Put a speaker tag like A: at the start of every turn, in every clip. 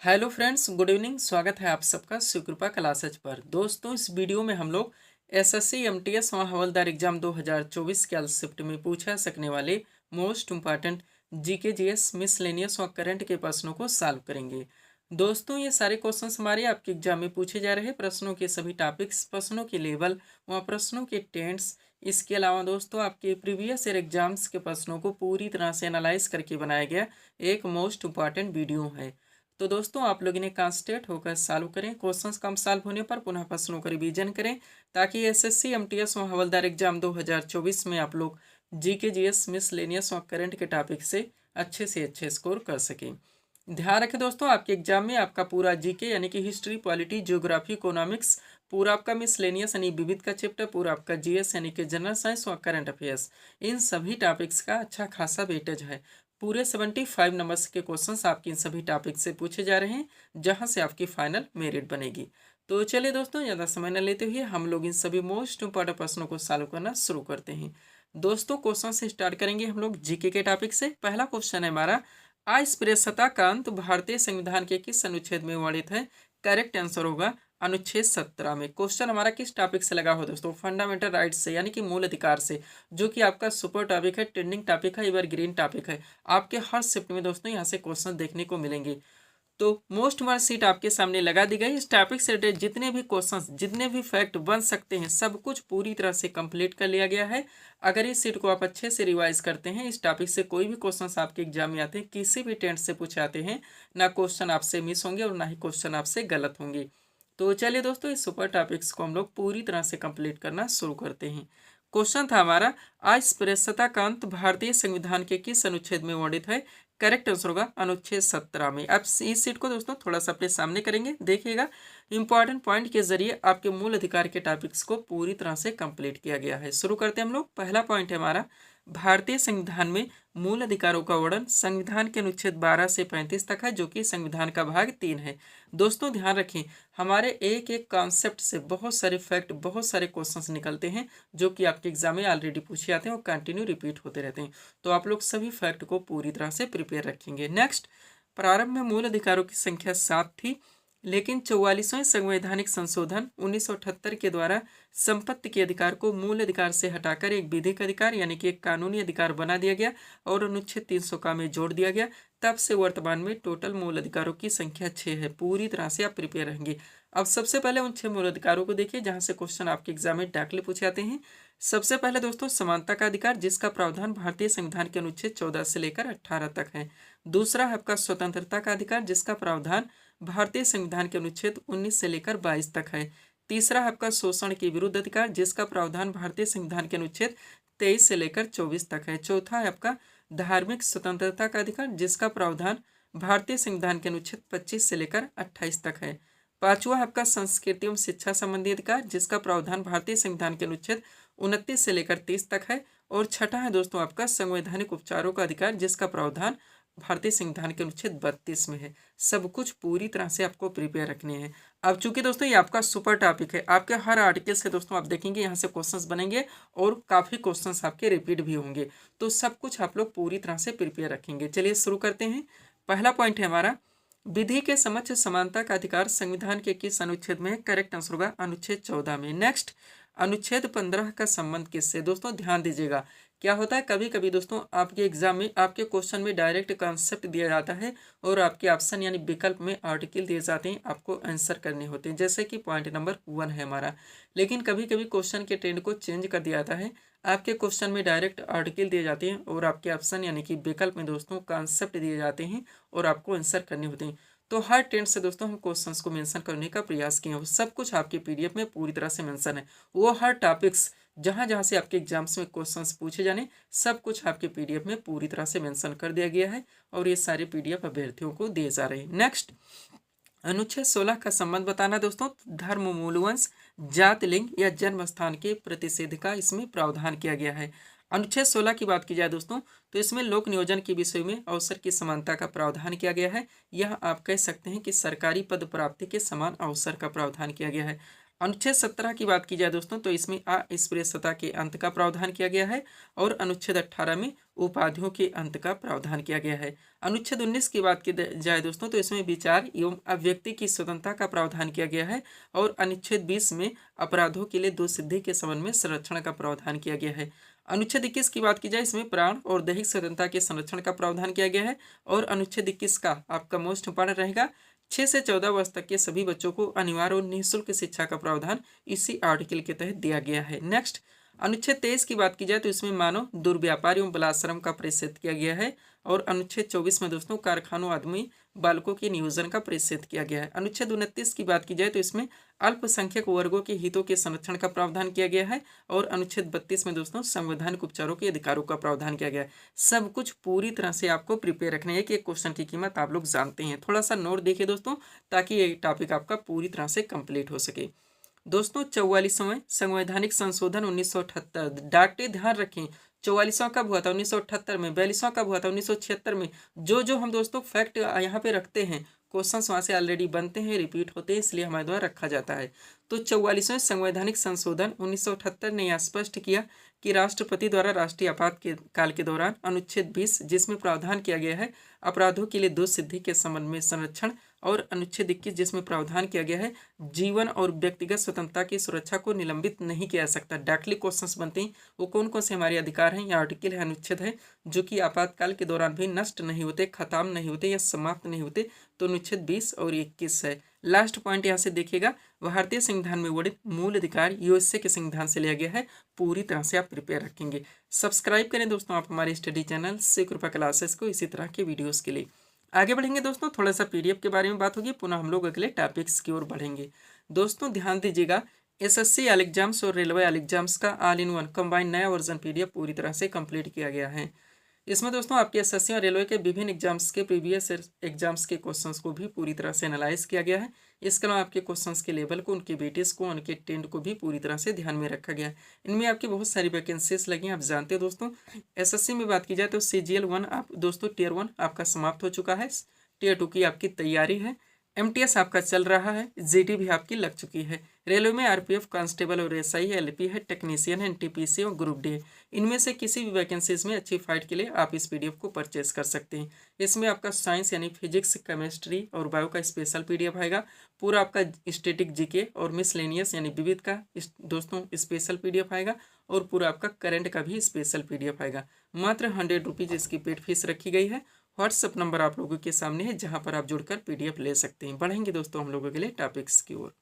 A: Hello friends, good evening. स्वागत है आप सबका सुकृपा क्लासेज पर। दोस्तों, इस वीडियो में हम लोग एसएससी एमटीएस और हवलदार एग्जाम 2024 के शिफ्ट में पूछा सकने वाले most important GK GS miscellaneous और करंट के प्रश्नों को सॉल्व करेंगे। दोस्तों, ये सारे क्वेश्चंस हमारे आपके एग्जाम में पूछे जा रहे हैं। प्रश्नों के सभी टॉपिक्स, प्रश्नों के लेवल व प्रश्नों के टेंस, इसके अलावा दोस्तों आपके प्रीवियस ईयर एग्जाम्स के प्रश्नों को पूरी तरह से एनालाइज करके बनाया गया एक मोस्ट इम्पॉर्टेंट वीडियो है। तो दोस्तों, आप लोग इन्हें कॉन्सेंट्रेट होकर सॉल्व करें। क्वेश्चंस कम सॉल्व होने पर पुनः प्रश्नों का रिवीजन करें, ताकि एसएससी एमटीएस और हवलदार एग्जाम 2024 में आप लोग जीके जीएस मिसलेनियस और करंट के टॉपिक से अच्छे स्कोर कर सकें। ध्यान रखें दोस्तों, आपके एग्जाम में आपका पूरा जीके यानी कि हिस्ट्री, पॉलिटी, ज्योग्राफी, इकोनॉमिक्स, पूरा आपका मिसलेनियस यानी विविध का चैप्टर, पूरा आपका जीएस यानी कि जनरल साइंस और करंट अफेयर्स, इन सभी टॉपिक्स का अच्छा खासा वेटेज है। पूरे 75 नंबर्स के क्वेश्चंस आपके इन सभी टॉपिक से पूछे जा रहे हैं, जहां से आपकी फाइनल मेरिट बनेगी। तो चलिए दोस्तों, ज़्यादा समय न लेते हुए हम लोग इन सभी मोस्ट इंपॉर्टेंट प्रश्नों को सॉल्व करना शुरू करते हैं। दोस्तों, क्वेश्चन से स्टार्ट करेंगे हम लोग जीके के टॉपिक से। पहला क्वेश्चन है हमारा, अस्पृश्यता का अंत भारतीय संविधान के किस अनुच्छेद में वर्णित है? करेक्ट आंसर होगा अनुच्छेद 17 में। क्वेश्चन हमारा किस टॉपिक से लगा हो दोस्तों? फंडामेंटल राइट से, यानी कि मूल अधिकार से, जो कि आपका सुपर टॉपिक है, ट्रेंडिंग टॉपिक है, एवरग्रीन टॉपिक है। आपके हर शिफ्ट में दोस्तों यहाँ से क्वेश्चन देखने को मिलेंगे। तो मोस्ट मार्क सीट आपके सामने लगा दी गई। इस टॉपिक से रिलेटेड जितने भी क्वेश्चंस, जितने भी फैक्ट बन सकते हैं, सब कुछ पूरी तरह से कंप्लीट कर लिया गया है। अगर इस सीट को आप अच्छे से रिवाइज करते हैं, इस टॉपिक से कोई भी क्वेश्चंस आपके एग्जाम में आते हैं, किसी भी टेंट से पूछे आते हैं, ना क्वेश्चन आपसे मिस होंगे और ना ही क्वेश्चन आपसे गलत होंगे। तो चलिए दोस्तों, इस सुपर टॉपिक्स को हम लोग पूरी तरह से कंप्लीट करना शुरू करते हैं। क्वेश्चन था हमारा, अस्पृश्यता का अंत भारतीय संविधान के किस अनुच्छेद में वर्णित है? करेक्ट आंसर होगा अनुच्छेद 17 में। अब इस सीट को दोस्तों थोड़ा सा अपने सामने करेंगे, देखिएगा इंपॉर्टेंट पॉइंट के जरिए आपके मूल अधिकार के टॉपिक्स को पूरी तरह से कंप्लीट किया गया है। शुरू करते हैं हम लोग। पहला पॉइंट है हमारा, भारतीय संविधान में मूल अधिकारों का वर्णन संविधान के अनुच्छेद 12 से 35 तक है, जो कि संविधान का भाग 3 है। दोस्तों ध्यान रखें, हमारे एक एक कॉन्सेप्ट से बहुत सारे फैक्ट, बहुत सारे क्वेश्चंस निकलते हैं, जो कि आपके एग्जाम में ऑलरेडी पूछे जाते हैं और कंटिन्यू रिपीट होते रहते हैं। तो आप लोग सभी फैक्ट को पूरी तरह से प्रिपेयर रखेंगे। नेक्स्ट, प्रारंभ में मूल अधिकारों की संख्या 7 थी, लेकिन 44वें संवैधानिक संशोधन 1978 के द्वारा संपत्ति के अधिकार को मूल अधिकार से हटाकर एक विधिक अधिकार यानी कि एक कानूनी अधिकार बना दिया गया और अनुच्छेद 300 का में जोड़ दिया गया। तब से वर्तमान में टोटल मूल अधिकारों की संख्या 6 है। पूरी तरह से आप प्रिपेयर रहेंगे। अब सबसे पहले उन 6 मूल अधिकारों को देखिए, जहां से क्वेश्चन आपके एग्जाम में डायरेक्टली पूछे जाते हैं। सबसे पहले दोस्तों, समानता का अधिकार, जिसका प्रावधान भारतीय संविधान के अनुच्छेद 14 से लेकर 18 तक है। दूसरा है आपका स्वतंत्रता का अधिकार, जिसका प्रावधान भारतीय संविधान के अनुच्छेद 19 से लेकर 22 तक है। तीसरा है आपका शोषण के विरुद्ध अधिकार, जिसका प्रावधान भारतीय संविधान के अनुच्छेद 23 से लेकर 24 तक है। चौथा है आपका धार्मिक स्वतंत्रता का अधिकार, जिसका प्रावधान भारतीय संविधान के अनुच्छेद 25 से लेकर 28 तक है। पांचवा है आपका संस्कृति एवं शिक्षा संबंधी अधिकार, जिसका प्रावधान भारतीय संविधान के अनुच्छेद 29 से लेकर 30 तक है। और छठा है दोस्तों आपका संवैधानिक उपचारों का अधिकार, जिसका प्रावधान भारतीय संविधान के अनुच्छेद 32 में है। सब कुछ पूरी तरह से आपको प्रिपेयर रखने हैं। अब चूंकि दोस्तों ये आपका सुपर टॉपिक है, आपके हर आर्टिकल से दोस्तों आप देखेंगे यहाँ से क्वेश्चंस बनेंगे और काफ़ी क्वेश्चंस आपके रिपीट भी होंगे। तो सब कुछ आप लोग पूरी तरह से प्रिपेयर रखेंगे। चलिए शुरू करते हैं। पहला पॉइंट है हमारा, विधि के समक्ष समानता का अधिकार संविधान के किस अनुच्छेद में है? करेक्ट आंसर होगा अनुच्छेद 14 में। नेक्स्ट, अनुच्छेद 15 का संबंध किससे? दोस्तों ध्यान दीजिएगा, क्या होता है कभी कभी दोस्तों आपके एग्जाम में, आपके क्वेश्चन में डायरेक्ट कॉन्सेप्ट दिया जाता है और आपके ऑप्शन यानी विकल्प में आर्टिकल दिए जाते हैं, आपको आंसर करने होते हैं, जैसे कि पॉइंट नंबर 1 है हमारा। लेकिन कभी कभी क्वेश्चन के ट्रेंड को चेंज कर दिया जाता है, आपके क्वेश्चन में डायरेक्ट आर्टिकल दिए जाते हैं और आपके ऑप्शन यानी कि विकल्प में दोस्तों कॉन्सेप्ट दिए जाते हैं और आपको आंसर करने होते हैं। तो हर टेंट से दोस्तों हम क्वेश्चंस को मेंशन करने का प्रयास किए हैं। सब कुछ आपके पीडीएफ में पूरी तरह से मेंशन है। वो हर टॉपिक्स जहां जहां से आपके एग्जाम्स में क्वेश्चंस पूछे जाने, सब कुछ आपके पीडीएफ में पूरी तरह से मेंशन कर दिया गया है और ये सारे पीडीएफ अभ्यर्थियों को दिए जा रहे हैं। नेक्स्ट, अनुच्छेद 16 का संबंध बताना दोस्तों, धर्म, मूलवंश, जाति, लिंग या जन्म स्थान के प्रतिषेध का इसमें प्रावधान किया गया है। अनुच्छेद 16 की बात की जाए दोस्तों, तो इसमें लोक नियोजन के विषय में अवसर की समानता का प्रावधान किया गया है। यह आप कह सकते हैं कि सरकारी पद प्राप्ति के समान अवसर का प्रावधान किया गया है। अनुच्छेद 17 की बात की जाए दोस्तों तो इसमें अस्पृश्यता के अंत का प्रावधान किया गया है और अनुच्छेद 18 में उपाधियों के अंत का प्रावधान किया गया है। अनुच्छेद 19 की बात की जाए दोस्तों तो इसमें विचार एवं अभिव्यक्ति की स्वतंत्रता का प्रावधान किया गया है और अनुच्छेद 20 में अपराधों के लिए दोषसिद्धि के संबंध में संरक्षण का प्रावधान किया गया है। अनुच्छेद 21 की बात की जाए इसमें प्राण और दैहिक स्वतंत्रता के संरक्षण का प्रावधान किया गया है और अनुच्छेद 21 का आपका मोस्ट इंपॉर्टेंट रहेगा 6 से 14 वर्ष तक के सभी बच्चों को अनिवार्य और निःशुल्क शिक्षा का प्रावधान इसी आर्टिकल के तहत दिया गया है। नेक्स्ट अनुच्छेद 23 की बात की जाए तो इसमें मानव दुर्व्यापार एवं बलात्श्रम का परिच्छेद किया गया है और अनुच्छेद 24 में दोस्तों कारखानों आदमी बालकों के नियोजन का परिच्छेद किया गया है। अनुच्छेद 29 की बात की जाए तो इसमें अल्पसंख्यक वर्गों के हितों के संरक्षण का प्रावधान किया गया है और अनुच्छेद 32 में दोस्तों संवैधानिक उपचारों के अधिकारों का प्रावधान किया गया है। सब कुछ पूरी तरह से आपको प्रिपेयर रखना है कि एक क्वेश्चन की कीमत आप लोग जानते हैं। थोड़ा सा नोट देखिए दोस्तों ताकि ये टॉपिक आपका पूरी तरह से कंप्लीट हो सके। दोस्तों 44वें संवैधानिक संशोधन 1978 डाटे ध्यान रखें 44वां कब हुआ था 1978 में, 42वां कब हुआ था 1976 में। जो हम दोस्तों फैक्ट यहाँ पे रखते हैं क्वेश्चन वहाँ से ऑलरेडी बनते हैं, रिपीट होते हैं, इसलिए हमारे द्वारा रखा जाता है। तो 44वें संवैधानिक संशोधन 1978 ने यह स्पष्ट किया कि राष्ट्रपति द्वारा राष्ट्रीय आपातकाल के दौरान अनुच्छेद 20 जिसमें प्रावधान किया गया है अपराधों के लिए दोषसिद्धि के संबंध में संरक्षण और अनुच्छेद 21 जिसमें प्रावधान किया गया है जीवन और व्यक्तिगत स्वतंत्रता की सुरक्षा को निलंबित नहीं किया जा सकता। डायरेक्टली क्वेश्चंस बनते हैं वो कौन कौन से हमारे अधिकार हैं या आर्टिकल है अनुच्छेद है जो कि आपातकाल के दौरान भी नष्ट नहीं होते, खत्म नहीं होते या समाप्त नहीं होते। तो अनुच्छेद 20 और 21 है। लास्ट पॉइंट यहाँ से देखिएगा भारतीय संविधान में वर्णित मूल अधिकार यूएसए के संविधान से लिया गया है। पूरी तरह से आप प्रिपेयर रखेंगे। सब्सक्राइब करें दोस्तों आप हमारे स्टडी चैनल शिवकृपा क्लासेस को इसी तरह के वीडियोस के लिए। आगे बढ़ेंगे दोस्तों, थोड़ा सा पीडीएफ के बारे में बात होगी, पुनः हम लोग अगले टॉपिक्स की ओर बढ़ेंगे। दोस्तों ध्यान दीजिएगा एसएससी ऑल एग्जाम्स और रेलवे ऑल एग्जाम्स का ऑल इन वन कंबाइंड नया वर्जन पीडीएफ पूरी तरह से कंप्लीट किया गया है। इसमें दोस्तों आपके एसएससी और रेलवे के विभिन्न एग्जाम्स के प्रीवियस एग्जाम्स के क्वेश्चंस को भी पूरी तरह से एनालाइज किया गया है। इसके अलावा आपके क्वेश्चंस के लेवल को, उनके वेटेज को, उनके टेंड को भी पूरी तरह से ध्यान में रखा गया है। इनमें आपकी बहुत सारी वैकेंसीज लगी हैं, आप जानते हैं दोस्तों। एसएससी में बात की जाए तो CGL 1 आप दोस्तों टियर 1 आपका समाप्त हो चुका है, टियर 2 की आपकी तैयारी है, MTS आपका चल रहा है, GD भी आपकी लग चुकी है। रेलवे में RPF कांस्टेबल और SI है, LP है, टेक्नीशियन है, NTPC और ग्रुप डी है। इनमें से किसी भी वैकेंसीज में अच्छी फाइट के लिए आप इस PDF को परचेज कर सकते हैं। इसमें आपका साइंस यानी फिजिक्स, केमिस्ट्री और बायो का स्पेशल PDF आएगा। पूरा आपका स्टैटिक GK और मिसलेनियस यानी विविध का दोस्तों स्पेशल PDF आएगा और पूरा आपका करंट का भी स्पेशल PDF आएगा। मात्र 100 रुपीज़ इसकी पेड फीस रखी गई है। व्हाट्सअप नंबर आप लोगों के सामने है जहां पर आप जुड़कर PDF ले सकते हैं। बढ़ेंगे दोस्तों हम लोगों के लिए टॉपिक्स की ओर।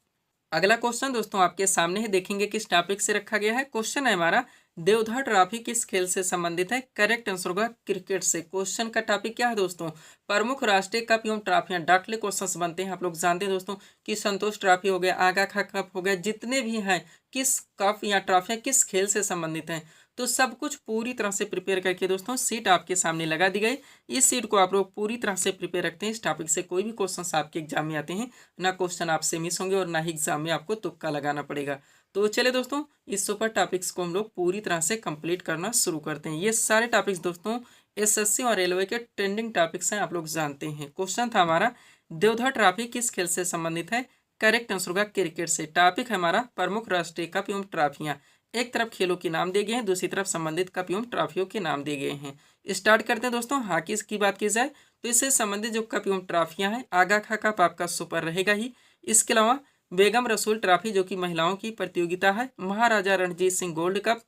A: अगला क्वेश्चन दोस्तों आपके सामने है, देखेंगे किस टॉपिक से रखा गया है। क्वेश्चन है हमारा देवधर ट्रॉफी किस खेल से संबंधित है। करेक्ट आंसर होगा क्रिकेट से। क्वेश्चन का टॉपिक क्या है दोस्तों, प्रमुख राष्ट्रीय कप एवं ट्रॉफियां। डायरेक्टली क्वेश्चंस बनते हैं, आप लोग जानते हैं दोस्तों कि संतोष ट्रॉफी हो गया, आगा खा कप हो गया, जितने भी हैं किस कप या ट्रॉफियां किस खेल से संबंधित हैं। तो सब कुछ पूरी तरह से प्रिपेयर करके दोस्तों सीट आपके सामने लगा दी गई। इस सीट को आप लोग पूरी तरह से प्रिपेयर रखते हैं। इस टॉपिक से कोई भी क्वेश्चंस आपके एग्जाम में आते हैं ना क्वेश्चन आपसे मिस होंगे और ना ही एग्जाम में आपको तुक्का लगाना पड़ेगा। तो चलिए दोस्तों इस सुपर टॉपिक्स को हम लोग पूरी तरह से कंप्लीट करना शुरू करते हैं। ये सारे टॉपिक्स दोस्तों एसएससी और रेलवे के ट्रेंडिंग टॉपिक्स हैं, आप लोग जानते हैं। क्वेश्चन था हमारा देवधर ट्रॉफी किस खेल से संबंधित है। करेक्ट आंसर होगा क्रिकेट से। टॉपिक है हमारा प्रमुख राष्ट्रीय कप एवं ट्रॉफियां। एक तरफ खेलों के नाम दिए गए हैं, दूसरी तरफ संबंधित कप एवं ट्रॉफियों के नाम दिए गए हैं। स्टार्ट करते हैं दोस्तों। हॉकी की बात की जाए तो इससे संबंधित जो कप एवं ट्रॉफियां हैं, आगा खा कप आपका सुपर रहेगा ही। इसके अलावा बेगम रसूल ट्रॉफी जो कि महिलाओं की प्रतियोगिता है, Maharaja Ranjit Singh gold cup,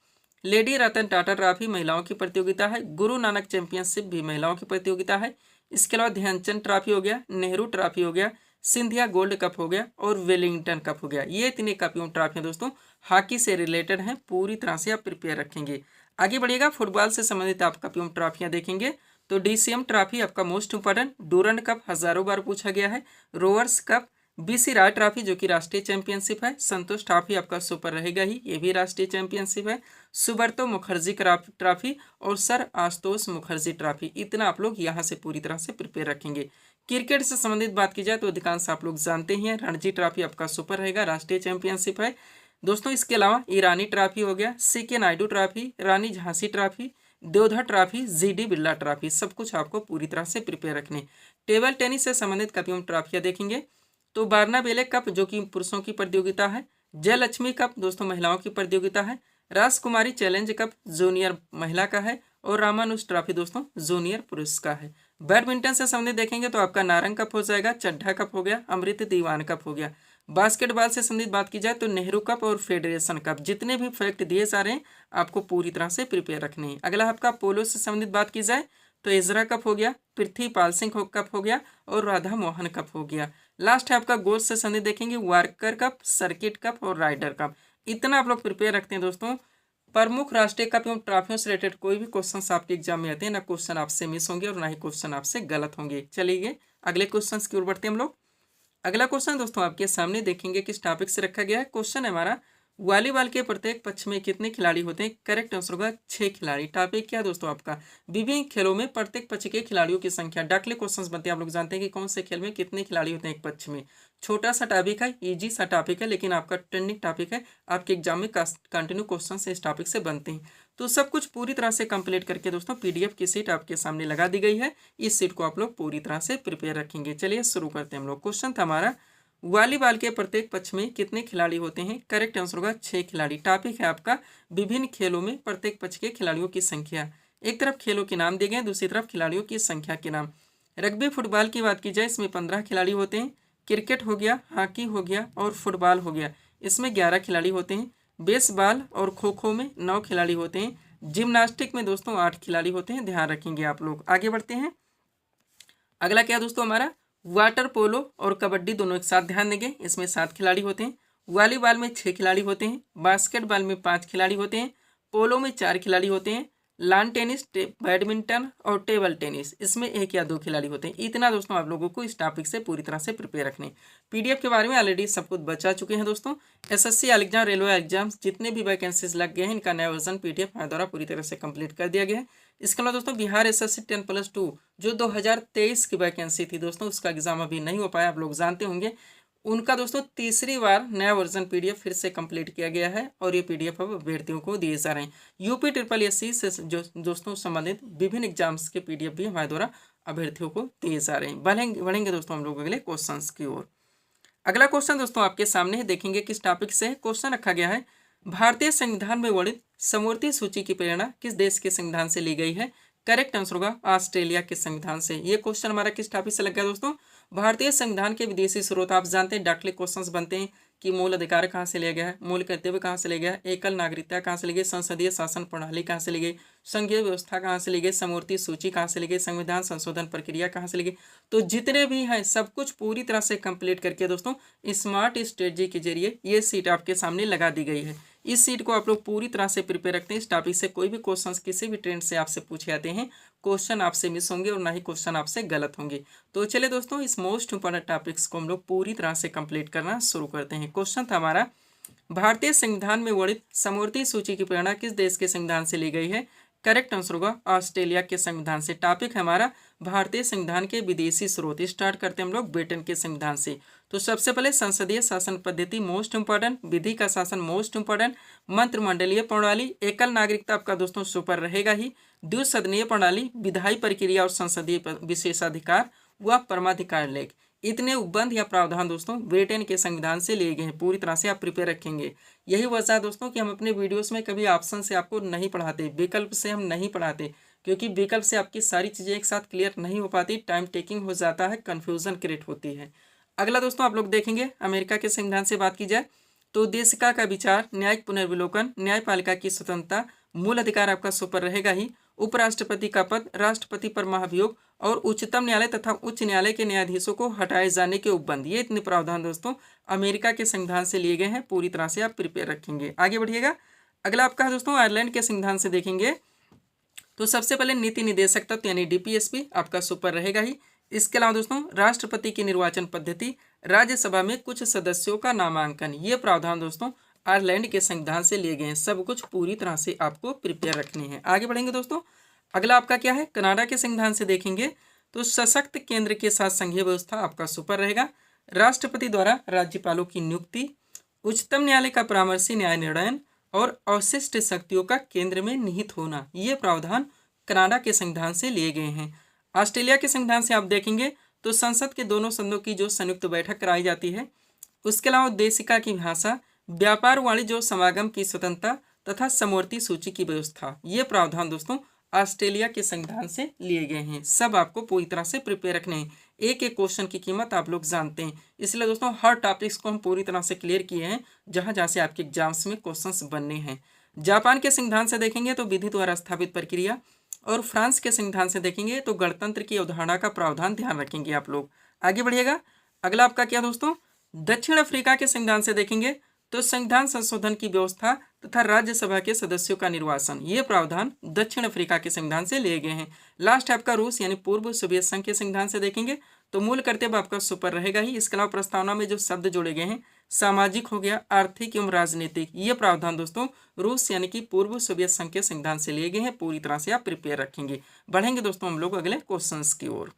A: lady Ratan Tata trophy महिलाओं की प्रतियोगिता है, गुरु नानक चैंपियनशिप भी महिलाओं की प्रतियोगिता है। इसके अलावा ध्यानचंद ट्रॉफी हो गया, नेहरू ट्रॉफी हो गया, सिंधिया गोल्ड कप हो गया और वेलिंगटन कप हो गया। ये इतने कप एवं ट्रॉफियां दोस्तों हॉकी से रिलेटेड हैं। पूरी तरह से आप प्रिपेयर रखेंगे। आगे बढ़िएगा, फुटबॉल से संबंधित आप कप एवं ट्रॉफियां देखेंगे तो DCM ट्रॉफी आपका मोस्ट इंपॉर्टेंट, डूरंड कप हजारों बार पूछा गया है, रोवर्स कप, BC राय ट्रॉफी जो कि राष्ट्रीय चैंपियनशिप है, संतोष ट्रॉफी आपका सुपर रहेगा ही, ये भी राष्ट्रीय चैंपियनशिप है, सुब्रतो मुखर्जी ट्रॉफी और सर आशुतोष मुखर्जी ट्रॉफी। इतना आप लोग यहाँ से पूरी तरह से प्रिपेयर रखेंगे। क्रिकेट से संबंधित बात की जाए तो अधिकांश आप लोग जानते ही हैं, रणजी ट्रॉफी आपका सुपर रहेगा, राष्ट्रीय चैंपियनशिप है दोस्तों। इसके अलावा ईरानी ट्रॉफी हो गया, CK Naidu trophy, Rani Jhansi trophy, Deodhar trophy, GD Birla trophy, सब कुछ आपको पूरी तरह से प्रिपेयर रखने। टेबल टेनिस से संबंधित कप एवं ट्रॉफियां देखेंगे तो बार्नाबेले कप जो कि पुरुषों की प्रतियोगिता है, जयलक्ष्मी कप दोस्तों महिलाओं की प्रतियोगिता है। राजकुमारी चैलेंज कप जूनियर महिला का है और रामानुज ट्रॉफी दोस्तों जूनियर पुरुष का है। बैडमिंटन से संबंधित देखेंगे तो आपका नारंग कप हो जाएगा, चड्ढा कप हो गया, अमृत दीवान कप हो गया। बास्केटबॉल से संबंधित बात की जाए तो नेहरू कप और फेडरेशन कप। जितने भी फैक्ट दिए जा रहे हैं आपको पूरी तरह से प्रिपेयर रखने हैं। अगला आपका पोलो से संबंधित बात की जाए तो इजरा कप हो गया, पृथ्वीपाल सिंह कप हो गया और राधा मोहन कप हो गया। लास्ट है आपका गोल्फ से संबंधित देखेंगे वार्कर कप, सर्किट कप और राइडर कप। इतना आप लोग प्रिपेयर रखते हैं दोस्तों। प्रमुख राष्ट्रीय कप एवं ट्रॉफियों से रिलेटेड कोई भी क्वेश्चन आपके एग्जाम में आते हैं ना क्वेश्चन आपसे मिस होंगे और ना ही क्वेश्चन आपसे गलत होंगे। चलिए अगले क्वेश्चन की ओर बढ़ते हैं हम लोग। अगला क्वेश्चन दोस्तों आपके सामने देखेंगे किस टॉपिक से रखा गया है। क्वेश्चन है हमारा वॉलीबॉल के प्रत्येक पक्ष में कितने खिलाड़ी होते हैं। करेक्ट आंसर होगा 6 खिलाड़ी। टॉपिक क्या दोस्तों आपका विभिन्न खेलों में प्रत्येक पक्ष के खिलाड़ियों की संख्या। डाकले क्वेश्चंस बनते हैं, आप लोग जानते हैं कि कौन से खेल में कितने खिलाड़ी होते हैं एक पक्ष में। छोटा सा टॉपिक है, इजी सा टॉपिक है, लेकिन आपका ट्रेंडिंग टॉपिक है। आपके एग्जाम में कंटिन्यू क्वेश्चन इस टॉपिक से बनते हैं। तो सब कुछ पूरी तरह से कंप्लीट करके दोस्तों पीडीएफ की सीट आपके सामने लगा दी गई है। इस सीट को आप लोग पूरी तरह से प्रिपेयर रखेंगे। चलिए शुरू करते हैं हम लोग। क्वेश्चन था हमारा वॉलीबॉल के प्रत्येक पक्ष में कितने खिलाड़ी होते हैं। करेक्ट आंसर होगा 6 खिलाड़ी। टॉपिक है आपका विभिन्न खेलों में प्रत्येक पक्ष के खिलाड़ियों की संख्या। एक तरफ खेलों के नाम दिए गए, दूसरी तरफ खिलाड़ियों की संख्या के नाम। रग्बी फुटबॉल की बात की जाए इसमें 15 खिलाड़ी होते हैं। क्रिकेट हो गया, हॉकी हो गया और फुटबॉल हो गया, इसमें 11 खिलाड़ी होते हैं। बेसबॉल और खो खो में 9 खिलाड़ी होते हैं। जिम्नास्टिक में दोस्तों 8 खिलाड़ी होते हैं। ध्यान रखेंगे आप लोग। आगे बढ़ते हैं। अगला क्या दोस्तों हमारा वाटर पोलो और कबड्डी दोनों एक साथ ध्यान देंगे, इसमें 7 खिलाड़ी होते हैं। वॉलीबॉल में 6 खिलाड़ी होते हैं। बास्केटबॉल में 5 खिलाड़ी होते हैं। पोलो में 4 खिलाड़ी होते हैं। लॉन टेनिस, बैडमिंटन और टेबल टेनिस इसमें 1 या 2 खिलाड़ी होते हैं। इतना दोस्तों आप लोगों को इस टॉपिक से पूरी तरह से प्रिपेयर रखने। पीडीएफ के बारे में ऑलरेडी सब कुछ बचा चुके हैं दोस्तों। एसएससी एग्जाम, रेलवे एग्जाम्स जितने भी वैकेंसीज लग गए हैं इनका नया वर्जन पीडीएफ हमारे द्वारा पूरी तरह से कंप्लीट कर दिया गया है। इसके अलावा दोस्तों बिहार एसएससी 10+2 जो 2023 की वैकेंसी थी दोस्तों, उसका एग्जाम अभी नहीं हो पाया, आप लोग जानते होंगे। उनका दोस्तों तीसरी बार नया वर्जन पीडीएफ फिर से कंप्लीट किया गया है और ये पीडीएफ अब अभ्यर्थियों को दिए जा रहे हैं। यूपी SSC से जो दोस्तों संबंधित विभिन्न एग्जाम्स के पीडीएफ भी हमारे द्वारा अभ्यर्थियों को दिए जा रहे हैं। बढ़ेंगे दोस्तों हम लोग अगले क्वेश्चन की ओर। अगला क्वेश्चन दोस्तों आपके सामने देखेंगे किस टॉपिक से। क्वेश्चन रखा गया है भारतीय संविधान में वर्णित समवर्ती सूची की प्रेरणा किस देश के संविधान से ली गई है। करेक्ट आंसर होगा ऑस्ट्रेलिया के संविधान से। ये क्वेश्चन हमारा किस टॉपिक से लग गया दोस्तों। भारतीय संविधान के विदेशी स्रोत आप जानते हैं, डाकले क्वेश्चंस बनते हैं कि मूल अधिकार कहाँ से लिया गया है, मूल कर्तव्य कहाँ से लिया गया है, एकल नागरिकता कहाँ से ली गई, संसदीय शासन प्रणाली कहाँ से ली गई, संघीय व्यवस्था कहाँ से ली गई, समवर्ती सूची कहाँ से ली गई, संविधान संशोधन प्रक्रिया कहाँ से ली गई। तो जितने भी हैं सब कुछ पूरी तरह से कंप्लीट करके दोस्तों स्मार्ट स्ट्रेटजी के जरिए ये सीट आपके सामने लगा दी गई है। इस सीट को आप लोग पूरी तरह से प्रिपेयर रखते हैं। इस टॉपिक से कोई भी क्वेश्चन किसी भी ट्रेंड से आपसे पूछे जाते हैं, क्वेश्चन आपसे मिस होंगे और ना ही क्वेश्चन आपसे गलत होंगे। तो चलिए दोस्तों इस मोस्ट इंपॉर्टेंट टॉपिक्स को हम लोग पूरी तरह से कंप्लीट करना शुरू करते हैं। क्वेश्चन था हमारा भारतीय संविधान में वर्णित समवर्ती सूची की प्रेरणा किस देश के संविधान से ली गई है। करेक्ट आंसर होगा ऑस्ट्रेलिया के संविधान से। टॉपिक है हमारा भारतीय संविधान के विदेशी स्रोत। स्टार्ट करते हैं हम लोग ब्रिटेन के संविधान से। तो सबसे पहले संसदीय शासन पद्धति मोस्ट इंपॉर्टेंट, विधि का शासन मोस्ट इंपॉर्टेंट, मंत्रिमंडलीय प्रणाली, एकल नागरिकता आपका दोस्तों सुपर रहेगा ही, द्विसदनीय प्रणाली, विधायी प्रक्रिया और संसदीय विशेषाधिकार व परमाधिकार लेख। इतने उपबंध या प्रावधान दोस्तों ब्रिटेन के संविधान से लिए गए हैं। पूरी तरह से आप प्रिपेयर रखेंगे। यही वजह है दोस्तों कि हम अपने वीडियोस में कभी ऑप्शन से आपको नहीं पढ़ाते, विकल्प से हम नहीं पढ़ाते, क्योंकि विकल्प से आपकी सारी चीज़ें एक साथ क्लियर नहीं हो पाती, टाइम टेकिंग हो जाता है, कन्फ्यूजन क्रिएट होती है। अगला दोस्तों आप लोग देखेंगे अमेरिका के संविधान से बात की जाए तो उद्देशिका का विचार, न्यायिक पुनर्विलोकन, न्यायपालिका की स्वतंत्रता, मूल अधिकार आपका सुपर रहेगा ही, उपराष्ट्रपति का पद, राष्ट्रपति पर महाभियोग और उच्चतम न्यायालय तथा उच्च न्यायालय के न्यायाधीशों को हटाए जाने के उपबंध। ये इतने प्रावधान दोस्तों अमेरिका के संविधान से लिए गए हैं। पूरी तरह से आप प्रिपेयर रखेंगे। आगे बढ़िएगा। अगला आपका है दोस्तों आयरलैंड के संविधान से देखेंगे तो सबसे पहले नीति निदेशक तत्व यानी DPSP आपका सुपर रहेगा ही। इसके अलावा दोस्तों राष्ट्रपति की निर्वाचन पद्धति, राज्यसभा में कुछ सदस्यों का नामांकन, ये प्रावधान दोस्तों आयरलैंड के संविधान से लिए गए हैं। सब कुछ पूरी तरह से आपको प्रिपेयर रखने हैं। आगे बढ़ेंगे दोस्तों। अगला आपका क्या है कनाडा के संविधान से देखेंगे तो सशक्त केंद्र के साथ संघीय व्यवस्था आपका सुपर रहेगा, राष्ट्रपति द्वारा राज्यपालों की नियुक्ति, उच्चतम न्यायालय का परामर्शी न्याय निर्णय और अवशिष्ट शक्तियों का केंद्र में निहित होना, ये प्रावधान कनाडा के संविधान से लिए गए हैं। ऑस्ट्रेलिया के संविधान से आप देखेंगे तो संसद के दोनों सदनों की जो संयुक्त बैठक कराई जाती है, उसके अलावा उद्देशिका की भाषा, व्यापार वाणिज्य और समागम की स्वतंत्रता तथा समवर्ती सूची की व्यवस्था। ये प्रावधान दोस्तों ऑस्ट्रेलिया के संविधान से लिए गए हैं। सब आपको पूरी तरह से प्रिपेयर रखने हैं। एक एक क्वेश्चन की कीमत आप लोग जानते हैं, इसलिए दोस्तों हर टॉपिक्स को हम पूरी तरह से क्लियर किए हैं जहां जहां से आपके एग्जाम्स में क्वेश्चंस बनने हैं। जापान के संविधान से देखेंगे तो विधि द्वारा स्थापित प्रक्रिया, और फ्रांस के संविधान से देखेंगे तो गणतंत्र की अवधारणा का प्रावधान ध्यान रखेंगे आप लोग। आगे बढ़िएगा। अगला आपका क्या दोस्तों, दक्षिण अफ्रीका के संविधान से देखेंगे तो संविधान संशोधन की व्यवस्था तथा राज्यसभा के सदस्यों का निर्वाचन। ये प्रावधान दक्षिण अफ्रीका के संविधान से लिए गए हैं। लास्ट आपका रूस यानी पूर्व सोवियत संघ के संविधान से देखेंगे तो मूल कर्तव्य आपका सुपर रहेगा ही। इसके अलावा प्रस्तावना में जो शब्द जोड़े गए हैं, सामाजिक हो गया, आर्थिक एवं राजनीतिक, ये प्रावधान दोस्तों रूस यानी कि पूर्व सोवियत संघ के संविधान से लिए गए हैं। पूरी तरह से आप प्रिपेयर रखेंगे। बढ़ेंगे दोस्तों हम लोग अगले क्वेश्चन की ओर।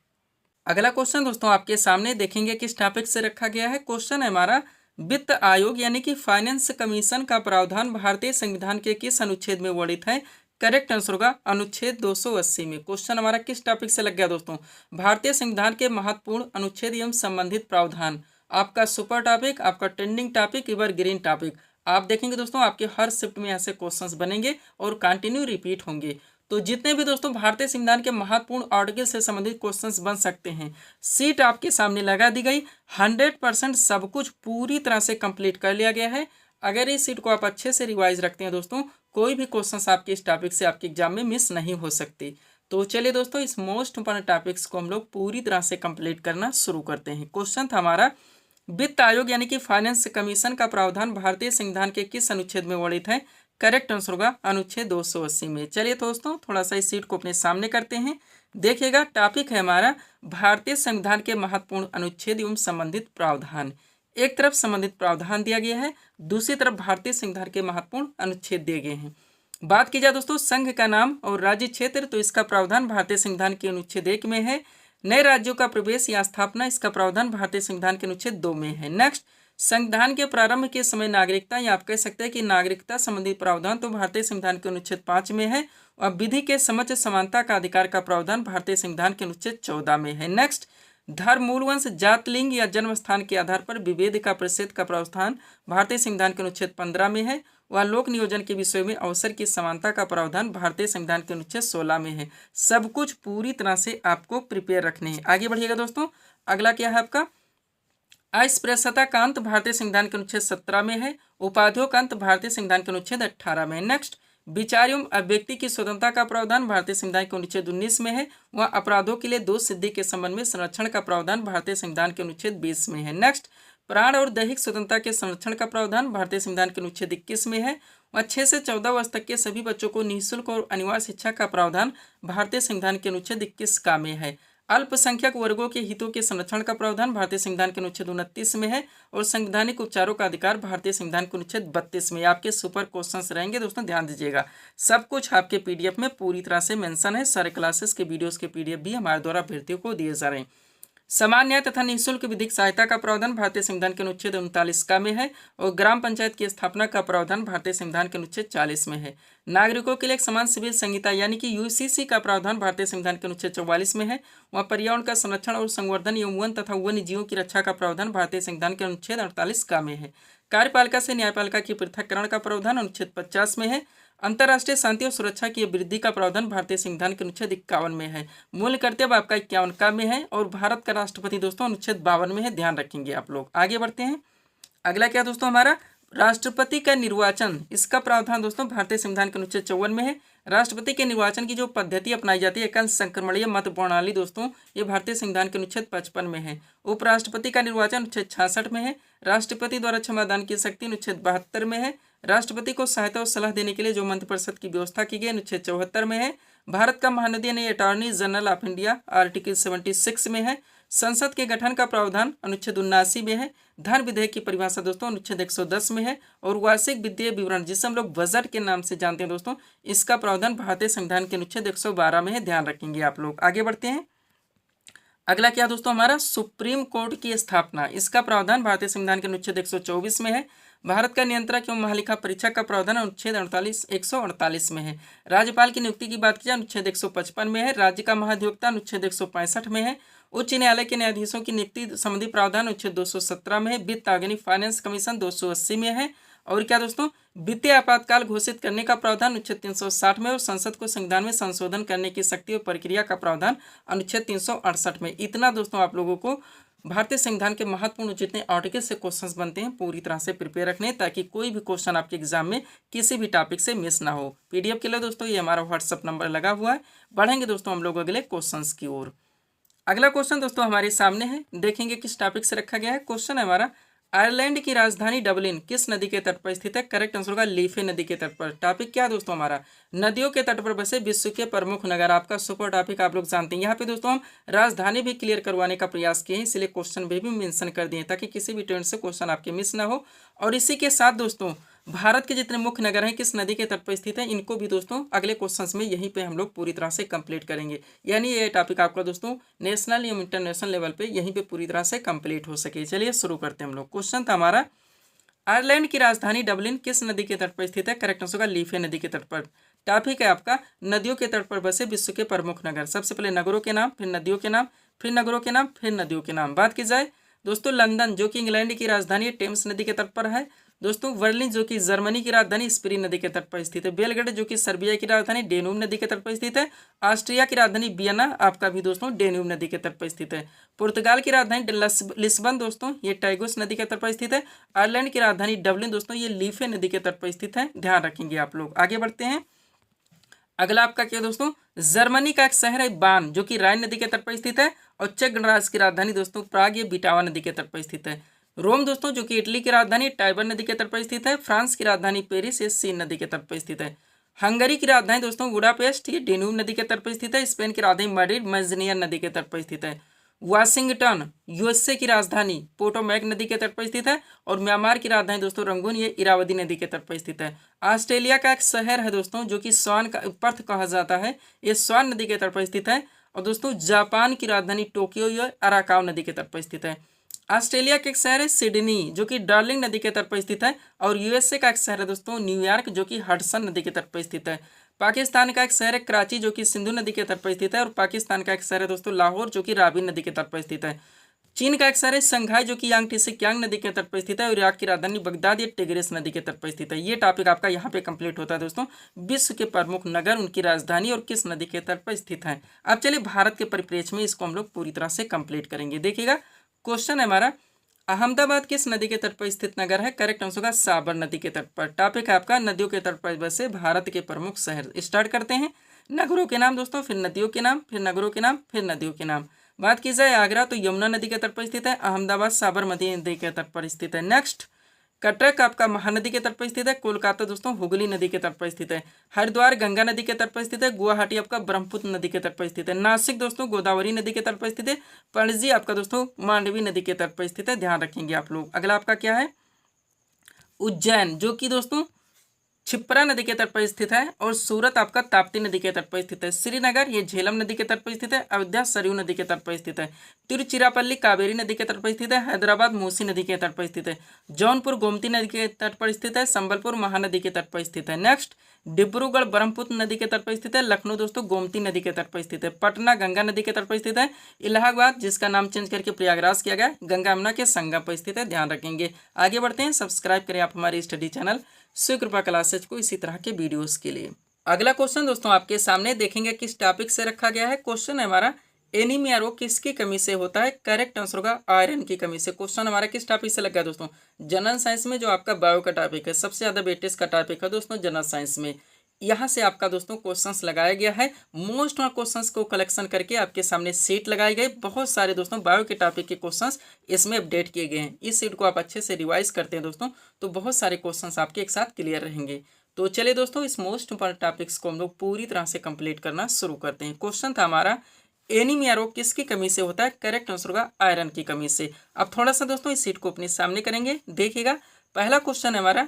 A: अगला क्वेश्चन दोस्तों आपके सामने देखेंगे किस टॉपिक से रखा गया है। क्वेश्चन है हमारा, वित्त आयोग यानी कि फाइनेंस कमीशन का प्रावधान भारतीय संविधान के किस अनुच्छेद में वर्णित है। करेक्ट आंसर होगा अनुच्छेद 280 में। क्वेश्चन हमारा किस टॉपिक से लग गया दोस्तों, भारतीय संविधान के महत्वपूर्ण अनुच्छेद एवं संबंधित प्रावधान। आपका सुपर टॉपिक, आपका trending topic, ever green topic. आप देखेंगे दोस्तों आपके हर शिफ्ट में ऐसे क्वेश्चंस बनेंगे और कंटिन्यू रिपीट होंगे। तो जितने भी दोस्तों भारतीय संविधान के महत्वपूर्ण आर्टिकल से संबंधित क्वेश्चंस बन सकते हैं, सीट आपके सामने लगा दी गई। 100% सब कुछ पूरी तरह से कंप्लीट कर लिया गया है। अगर इस सीट को आप अच्छे से रिवाइज रखते हैं दोस्तों, कोई भी क्वेश्चंस आपके इस टॉपिक से आपके एग्जाम में मिस नहीं हो सकती। तो चलिए दोस्तों इस मोस्ट इंपॉर्टेंट टॉपिक्स को हम लोग पूरी तरह से कंप्लीट करना शुरू करते हैं। क्वेश्चन था हमारा, वित्त आयोग यानी कि फाइनेंस कमीशन का प्रावधान भारतीय संविधान के किस अनुच्छेद में वर्णित है। करेक्ट आंसर होगा अनुच्छेद 280 में। चलिए दोस्तों थोड़ा सा इस सीट को अपने सामने करते हैं। देखिएगा टॉपिक है हमारा भारतीय संविधान के महत्वपूर्ण अनुच्छेद एवं संबंधित प्रावधान। एक तरफ संबंधित प्रावधान दिया गया है, दूसरी तरफ भारतीय संविधान के महत्वपूर्ण अनुच्छेद दिए गए हैं। बात की जाए दोस्तों संघ का नाम और राज्य क्षेत्र, तो इसका प्रावधान भारतीय संविधान के अनुच्छेद 1 में है। नए राज्यों का प्रवेश या स्थापना, इसका प्रावधान भारतीय संविधान के अनुच्छेद 2 में है। नेक्स्ट, संविधान के प्रारंभ के समय नागरिकता, या आप कह सकते हैं कि नागरिकता संबंधी प्रावधान तो भारतीय संविधान के अनुच्छेद 5 में है। और विधि के समक्ष समानता का अधिकार का प्रावधान भारतीय संविधान के अनुच्छेद 14 में है। नेक्स्ट, धर्म, मूल वंश, जात, लिंग या जन्म स्थान के आधार पर विभेद का प्रतिषेध का प्रावधान भारतीय संविधान के अनुच्छेद 15 में है। वह लोक नियोजन के विषय में अवसर की समानता का प्रावधान भारतीय संविधान के अनुच्छेद 16 में है। सब कुछ पूरी तरह से आपको प्रिपेयर रखने हैं। आगे बढ़िएगा दोस्तों। अगला क्या है आपका, अस्पृश्यता का अंत भारतीय संविधान के अनुच्छेद 17 में है। उपाधियों का अंत भारतीय संविधान के अनुच्छेद 18 में है। नेक्स्ट, विचार एवं अभिव्यक्ति की स्वतंत्रता का प्रावधान भारतीय संविधान के अनुच्छेद 19 में है। वह अपराधों के लिए दोष सिद्धि के संबंध में संरक्षण का प्रावधान भारतीय संविधान के अनुच्छेद 20 में है। नेक्स्ट, प्राण और दैहिक स्वतंत्रता के संरक्षण का प्रावधान भारतीय संविधान के अनुच्छेद 21 में है। वह 6 से 14 वर्ष तक के सभी बच्चों को निःशुल्क और अनिवार्य शिक्षा का प्रावधान भारतीय संविधान के अनुच्छेद 21 का में है। अल्पसंख्यक वर्गों के हितों के संरक्षण का प्रावधान भारतीय संविधान के अनुच्छेद 29 में है। और संवैधानिक उपचारों का अधिकार भारतीय संविधान के अनुच्छेद 32 में। आपके सुपर क्वेश्चंस रहेंगे दोस्तों, ध्यान दीजिएगा। सब कुछ आपके पीडीएफ में पूरी तरह से मेंशन है। सारे क्लासेस के वीडियोस के पीडीएफ भी हमारे द्वारा अभ्यर्थियों को दिए जा रहे हैं। समान न्याय तथा निःशुल्क विधिक सहायता का प्रावधान भारतीय संविधान के अनुच्छेद 39 का में है। और ग्राम पंचायत की स्थापना का प्रावधान भारतीय संविधान के अनुच्छेद 40 में है। नागरिकों के लिए एक समान सिविल संहिता यानी कि यूसीसी का प्रावधान भारतीय संविधान के अनुच्छेद 44 में है। वहाँ पर्यावरण का संरक्षण और संवर्धन एवं वन तथा वन्य जीवों की रक्षा का प्रावधान भारतीय संविधान के अनुच्छेद 48 का में है। कार्यपालिका से न्यायपालिका की पृथककरण का प्रावधान अनुच्छेद 50 में है। अंतर्राष्ट्रीय शांति और सुरक्षा की वृद्धि का प्रावधान भारतीय संविधान के अनुच्छेद 51 में है। मूल कर्तव्य आपका 51 का में है। और भारत का राष्ट्रपति दोस्तों अनुच्छेद 52 में है। ध्यान रखेंगे आप लोग। आगे बढ़ते हैं। अगला क्या दोस्तों हमारा, राष्ट्रपति का निर्वाचन, इसका प्रावधान दोस्तों भारतीय संविधान के अनुच्छेद 54 में है। राष्ट्रपति के निर्वाचन की जो पद्धति अपनाई जाती है एकल संक्रमणीय मत प्रणाली दोस्तों, ये भारतीय संविधान के अनुच्छेद 55 में है। उपराष्ट्रपति का निर्वाचन अनुच्छेद 66 में है। राष्ट्रपति द्वारा क्षमादान की शक्ति अनुच्छेद 72 में है। राष्ट्रपति को सहायता और सलाह देने के लिए जो मंत्रिपरिषद की व्यवस्था की गई अनुच्छेद 74 में है। भारत का महानदी ने attorney general of India article 76 में है। संसद के गठन का प्रावधान अनुच्छेद 79 में है। धन विधेयक की परिभाषा दोस्तों अनुच्छेद 110 में है। और वार्षिक वित्तीय विवरण जिसे हम लोग बजट के नाम से जानते हैं दोस्तों, इसका प्रावधान भारतीय संविधान के अनुच्छेद 112 में है। ध्यान रखेंगे आप लोग। आगे बढ़ते हैं। अगला क्या दोस्तों हमारा, सुप्रीम कोर्ट की स्थापना, इसका प्रावधान भारतीय संविधान के अनुच्छेद 124 में है। भारत का नियंत्रक एवं महालेखा परीक्षक का प्रावधान अनुच्छेद 148 में है। राज्यपाल की नियुक्ति की बात की जाए अनुच्छेद 155 में है। राज्य का महाधिवक्ता अनुच्छेद 165 में है। उच्च न्यायालय के न्यायाधीशों की नियुक्ति संबंधी प्रावधान अनुच्छेद 217 में है। वित्त आयोग फाइनेंस कमीशन 280 में है। और क्या दोस्तों, वित्तीय आपातकाल घोषित करने का प्रावधान अनुच्छेद 360 में, और संसद को संविधान में संशोधन करने की शक्ति और प्रक्रिया का प्रावधान अनुच्छेद 368 में। इतना दोस्तों आप लोगों को भारतीय संविधान के महत्वपूर्ण जितने आर्टिकल से क्वेश्चंस बनते हैं पूरी तरह से प्रिपेयर रखने, ताकि कोई भी क्वेश्चन आपके एग्जाम में किसी भी टॉपिक से मिस ना हो। पीडीएफ के लिए दोस्तों ये हमारा व्हाट्सअप नंबर लगा हुआ है। बढ़ेंगे दोस्तों हम लोग अगले क्वेश्चंस की ओर। अगला क्वेश्चन दोस्तों हमारे सामने है, देखेंगे किस टॉपिक से रखा गया है। क्वेश्चन है हमारा, आयरलैंड की राजधानी डबलिन किस नदी के तट पर स्थित है? करेक्ट आंसर होगा लीफे नदी के तट पर। टॉपिक क्या दोस्तों हमारा, नदियों के तट पर बसे विश्व के प्रमुख नगर। आपका सुपर टॉपिक आप लोग जानते हैं। यहाँ पे दोस्तों हम राजधानी भी क्लियर करवाने का प्रयास किए हैं, इसलिए क्वेश्चन भी मेंशन कर दिए ताकि किसी भी ट्रेंड से क्वेश्चन आपके मिस ना हो। और इसी के साथ दोस्तों भारत के जितने मुख्य नगर हैं किस नदी के तट पर स्थित है, इनको भी दोस्तों अगले क्वेश्चंस में यहीं पे हम लोग पूरी तरह से कंप्लीट करेंगे। यानी ये टॉपिक आपका दोस्तों नेशनल या इंटरनेशनल लेवल पे यहीं पे पूरी तरह से कंप्लीट हो सके। चलिए शुरू करते हैं हम लोग। क्वेश्चन था हमारा, आयरलैंड की राजधानी डबलिन किस नदी के तट पर स्थित है? करेक्ट आंसर होगा लीफे नदी के तट पर। टॉपिक है आपका नदियों के तट पर बसे विश्व के प्रमुख नगर। सबसे पहले नगरों के नाम, फिर नदियों के नाम, फिर नगरों के नाम, फिर नदियों के नाम। बात की जाए दोस्तों लंदन जो कि इंग्लैंड की राजधानी है, टेम्स नदी के तट पर है। दोस्तों बर्लिन जो कि जर्मनी की राजधानी, स्पीरी नदी के तट पर स्थित है। बेलग्रेड जो कि सर्बिया की राजधानी, डेन्यूब नदी के तट पर स्थित है। ऑस्ट्रिया की राजधानी वियना आपका भी दोस्तों डेन्यूब नदी के तट पर स्थित है। पुर्तगाल की राजधानी लिस्बन दोस्तों ये टाइगोस नदी के तट पर स्थित है। आयरलैंड की राजधानी डबलिन दोस्तों ये लीफे नदी के तट पर स्थित है। ध्यान रखेंगे आप लोग। आगे बढ़ते हैं। अगला आपका क्या दोस्तों, जर्मनी का एक शहर है बान जो कि राइन नदी के तट पर स्थित है। और चेक गणराज्य की राजधानी दोस्तों प्राग ये बिटावा नदी के तट पर स्थित है। रोम दोस्तों जो कि इटली की राजधानी टाइबर नदी के तट पर स्थित है। फ्रांस की राजधानी पेरिस ये सीन नदी के तट पर स्थित है। हंगरी की राजधानी दोस्तों बुडापेस्ट ये डेन्यूब नदी के तट पर स्थित है। स्पेन की राजधानी मैड्रिड मेजनियन नदी के तट पर स्थित है। वाशिंगटन यूएसए की राजधानी पोटोमैक नदी के तट पर स्थित है। और म्यांमार की राजधानी दोस्तों रंगून ये इरावदी नदी के तट पर स्थित है। ऑस्ट्रेलिया का एक शहर है दोस्तों जो कि स्वान का पर्थ कहा जाता है, ये स्वान नदी के तट पर स्थित है। और दोस्तों जापान की राजधानी टोक्यो ये अराकाव नदी के तट पर स्थित है। ऑस्ट्रेलिया का एक शहर है सिडनी जो कि डार्लिंग नदी के तट पर स्थित है। और यूएसए का एक शहर है दोस्तों न्यूयॉर्क जो कि हडसन नदी के तट पर स्थित है। पाकिस्तान का एक शहर है कराची जो कि सिंधु नदी के तट पर स्थित है। और पाकिस्तान का एक शहर है दोस्तों लाहौर जो कि रावी नदी के तट पर स्थित है। चीन का एक शहर है शंघाई जो कि यांगटी से क्यांग नदी के तट पर स्थित है। और इराक की राजधानी बगदाद ये टिग्रिस नदी के तट पर स्थित है। ये टॉपिक आपका यहाँ पे कंप्लीट होता है दोस्तों, विश्व के प्रमुख नगर, उनकी राजधानी और किस नदी के तट पर स्थित है। अब चलिए भारत के परिप्रेक्ष्य में इसको हम लोग पूरी तरह से कंप्लीट करेंगे। देखिएगा क्वेश्चन है हमारा, अहमदाबाद किस नदी के तट पर स्थित नगर है? करेक्ट आंसर होगा साबर नदी के तट पर। टॉपिक है आपका नदियों के तट पर बसे भारत के प्रमुख शहर। स्टार्ट करते हैं। नगरों के नाम दोस्तों, फिर नदियों के नाम, फिर नगरों के नाम, फिर नदियों के नाम। बात की जाए आगरा तो यमुना नदी के तट पर स्थित है। अहमदाबाद साबरमती नदी के तट पर स्थित है। नेक्स्ट कटक आपका महानदी के तट पर स्थित है। कोलकाता दोस्तों हुगली नदी के तट पर स्थित है। हरिद्वार गंगा नदी के तट पर स्थित है। गुवाहाटी आपका ब्रह्मपुत्र नदी के तट पर स्थित है। नासिक दोस्तों गोदावरी नदी के तट पर स्थित है। पणजी आपका दोस्तों मांडवी नदी के तट पर स्थित है। ध्यान रखेंगे आप लोग। अगला आपका क्या है, उज्जैन जो कि दोस्तों छिप्रा नदी के तट पर स्थित है। और सूरत आपका ताप्ती नदी के तट पर स्थित है। श्रीनगर ये झेलम नदी के तट पर स्थित है। अयोध्या सरयू नदी के तट पर स्थित है। तिरुचिरापल्ली कावेरी नदी के तट पर स्थित है। हैदराबाद मूसी नदी के तट पर स्थित है। जौनपुर गोमती नदी के तट पर स्थित है। संबलपुर महानदी के तट पर स्थित है। नेक्स्ट डिब्रूगढ़ ब्रह्मपुत्र नदी के तट पर स्थित है। लखनऊ दोस्तों गोमती नदी के तट पर स्थित है। पटना गंगा नदी के तट पर स्थित है। इलाहाबाद जिसका नाम चेंज करके प्रयागराज किया गया गंगा यमुना के संगम पर स्थित है। ध्यान रखेंगे। आगे बढ़ते हैं। सब्सक्राइब करें आप हमारे स्टडी चैनल शिवकृपा क्लासेज को इसी तरह के वीडियोस के लिए। अगला क्वेश्चन दोस्तों आपके सामने देखेंगे किस टॉपिक से रखा गया है। क्वेश्चन है हमारा, एनीमिया रोग किसकी कमी से होता है? करेक्ट आंसर होगा आयरन की कमी से। क्वेश्चन हमारा किस टॉपिक से लगा दोस्तों? जनरल साइंस में जो आपका बायो का टॉपिक है, सबसे ज्यादा वेटेज का टॉपिक है दोस्तों जनरल साइंस में। यहाँ से आपका दोस्तों क्वेश्चंस लगाया गया है। मोस्ट ऑफ क्वेश्चंस को कलेक्शन करके आपके सामने सीट लगाई गई। बहुत सारे दोस्तों बायो के टॉपिक के क्वेश्चंस इसमें अपडेट किए गए हैं। इस सीट को आप अच्छे से रिवाइज करते हैं दोस्तों तो बहुत सारे क्वेश्चंस आपके एक साथ क्लियर रहेंगे। तो चलिए दोस्तों इस मोस्ट इंपॉर्टेंट टॉपिक्स को हम लोग पूरी तरह से कंप्लीट करना शुरू करते हैं। क्वेश्चन था हमारा, एनीमिया रोग किसकी कमी से होता है? करेक्ट आंसर होगा आयरन की कमी से। अब थोड़ा सा दोस्तों इस सीट को अपने सामने करेंगे। देखिएगा पहला क्वेश्चन है हमारा,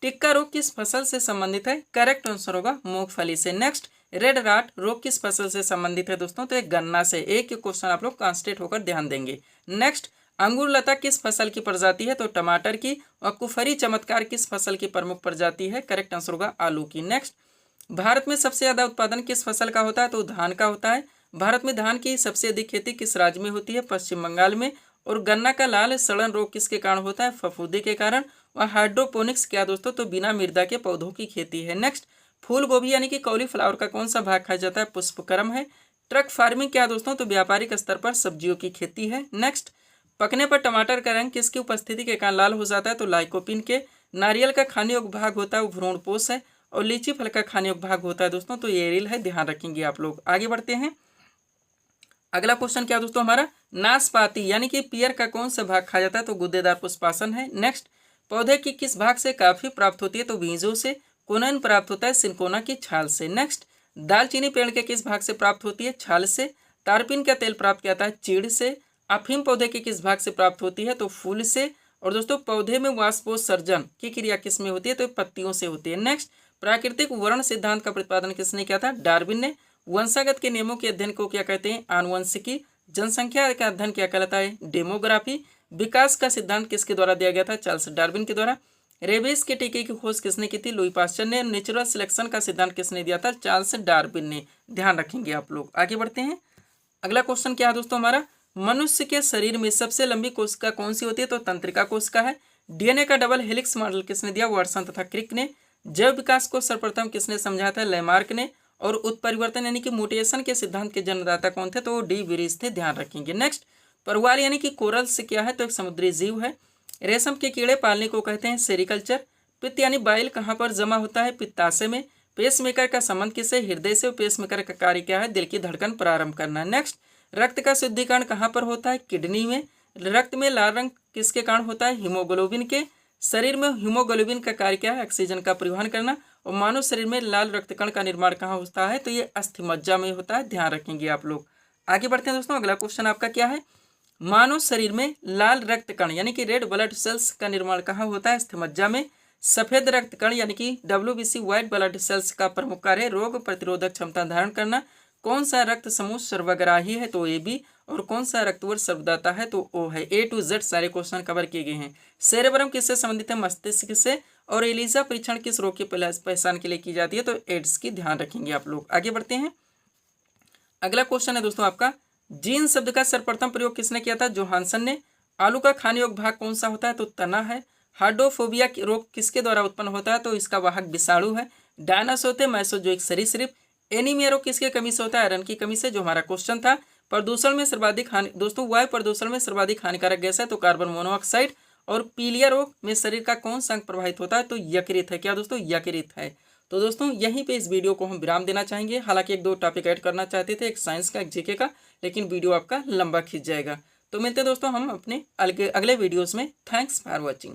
A: टिक्का रोग किस फसल से संबंधित है? करेक्ट आंसर होगा मूंगफली से। नेक्स्ट रेड राट रोग किस फसल से संबंधित है दोस्तों? तो एक गन्ना से। एक क्वेश्चन आप लोग कॉन्सेंट्रेट होकर ध्यान देंगे। नेक्स्ट अंगूर लता किस फसल की प्रजाति है? तो टमाटर की। और कुफरी चमत्कार किस फसल की प्रमुख प्रजाति है? करेक्ट आंसर होगा आलू की। नेक्स्ट भारत में सबसे ज्यादा उत्पादन किस फसल का होता है? तो धान का होता है। भारत में धान की सबसे अधिक खेती किस राज्य में होती है? पश्चिम बंगाल में। और गन्ना का लाल सड़न रोग किसके कारण होता है? फफूंदी के कारण। और हाइड्रोपोनिक्स क्या दोस्तों? तो बिना मृदा के पौधों की खेती है। नेक्स्ट, फूल गोभी यानी कि कॉलीफ्लावर का कौन सा भाग खाया जाता है? पुष्पक्रम है। ट्रक फार्मिंग क्या दोस्तों? तो व्यापारिक स्तर पर सब्जियों की खेती है। नेक्स्ट, पकने पर टमाटर का रंग किसकी उपस्थिति के कारण लाल हो जाता है? तो लाइकोपिन के। नारियल का खाने योग्य भाग होता है वो भ्रूणपोष है। और लीची फल का खाने योग्य भाग होता है दोस्तों तो ये एरिल है, ध्यान रखेंगे आप लोग। आगे बढ़ते हैं। अगला क्वेश्चन क्या दोस्तों हमारा? नाशपाती यानी कि पियर का कौन सा भाग खाया जाता है? तो गुद्देदार पुष्पासन है। नेक्स्ट, पौधे की किस भाग से काफी प्राप्त होती है? तो बीजों से। कोनन प्राप्त होता है सिनकोना की छाल से। नेक्स्ट, दालचीनी पेड़ के किस भाग से प्राप्त होती है? छाल से। तारपीन का तेल प्राप्त किया जाता है चीड़ से। अफीम पौधे के किस भाग से प्राप्त होती है? तो फूल से। और दोस्तों पौधे में वाष्पोत्सर्जन की क्रिया किस में होती है? तो पत्तियों से होती है। नेक्स्ट, प्राकृतिक वर्ण सिद्धांत का प्रतिपादन किसने किया था? डार्विन ने। वंशागत के नियमों के अध्ययन को क्या कहते हैं? आनुवंशिकी। जनसंख्या का अध्ययन क्या कहलाता है? डेमोग्राफी। विकास का सिद्धांत किसके द्वारा दिया गया था? चार्ल्स डार्विन के द्वारा। रेबीज के टीके की खोज किसने की थी? लुई पास्चर ने। नेचुरल सिलेक्शन का सिद्धांत किसने दिया था? चार्ल्स डार्विन ने। ध्यान रखेंगे आप लोग। आगे बढ़ते हैं। अगला क्वेश्चन क्या है दोस्तों हमारा? मनुष्य के शरीर में सबसे लंबी कोशिका कौन सी होती है? तो तंत्रिका कोशिका है। डीएनए का डबल हेलिक्स मॉडल किसने दिया? वाटसन तथा क्रिक ने। जैव विकास को सर्वप्रथम किसने समझाया था? लैमार्क ने। और उत्परिवर्तन यानी कि म्यूटेशन के सिद्धांत के जन्मदाता कौन थे? तो डी विरीज थे, ध्यान रखेंगे। नेक्स्ट, परवाल यानी कि कोरल से क्या है? तो एक समुद्री जीव है। रेशम के कीड़े पालने को कहते हैं सेरिकल्चर। पित्त यानी बाइल कहाँ पर जमा होता है? पित्ताशय में। पेसमेकर का संबंध किससे? हृदय से। पेसमेकर का कार्य क्या है? दिल की धड़कन प्रारंभ करना। नेक्स्ट, रक्त का शुद्धिकरण कहाँ पर होता है? किडनी में। रक्त में लाल रंग किसके कारण होता है? हीमोग्लोबिन के। शरीर में हीमोग्लोबिन का कार्य क्या है? ऑक्सीजन का परिवहन करना। और मानव शरीर में लाल रक्तकण का निर्माण कहाँ होता है? तो ये अस्थिमज्जा में होता है, ध्यान रखेंगे आप लोग। आगे बढ़ते हैं दोस्तों। अगला क्वेश्चन आपका क्या है? मानव शरीर में लाल रक्तकण यानी कि रेड ब्लड सेल्स का निर्माण कहाँ होता है? अस्थिमज्जा में। सफेद रक्तकण यानी कि WBC व्हाइट ब्लड सेल्स का प्रमुख कार्य रोग प्रतिरोधक क्षमता धारण करना। कौन सा रक्त समूह सर्वग्राही है? तो AB। और कौन सा रक्तवर्ग सर्वदाता है? तो O है। A to Z सारे क्वेश्चन कवर किए गए हैं। सेरेब्रम किससे संबंधित है? मस्तिष्क से। और एलिजा परीक्षण किस रोग की पहचान के लिए की जाती है? तो एड्स की, ध्यान रखेंगे आप लोग। आगे बढ़ते हैं। अगला क्वेश्चन है दोस्तों आपका, जीन शब्द का सर्वप्रथम प्रयोग किसने किया था? जोहानसन ने। आलू का खाने योग्य भाग कौन सा होता है? तो तना है। हार्डोफोबिया रोग किसके द्वारा उत्पन्न होता है? तो इसका वाहक विषाणु है। डायनासोर थे मैसोजोइक सरीसृप। एनीमिया रोग किसके कमी से होता है? आयरन की कमी से, जो हमारा क्वेश्चन था। प्रदूषण में सर्वाधिक हानि दोस्तों वायु प्रदूषण में सर्वाधिक हानिकारक गैस है तो कार्बन मोनोऑक्साइड। और पीलिया रोग में शरीर का कौन सा अंग प्रभावित होता है? तो यकृत है। क्या दोस्तों? यकृत है। तो दोस्तों यहीं पे इस वीडियो को हम विराम देना चाहेंगे। हालांकि एक दो टॉपिक ऐड करना चाहते थे, एक साइंस का, एक जीके का, लेकिन वीडियो आपका लंबा खींच जाएगा। तो मिलते हैं दोस्तों हम अपने अगले वीडियोस में। Thanks for watching.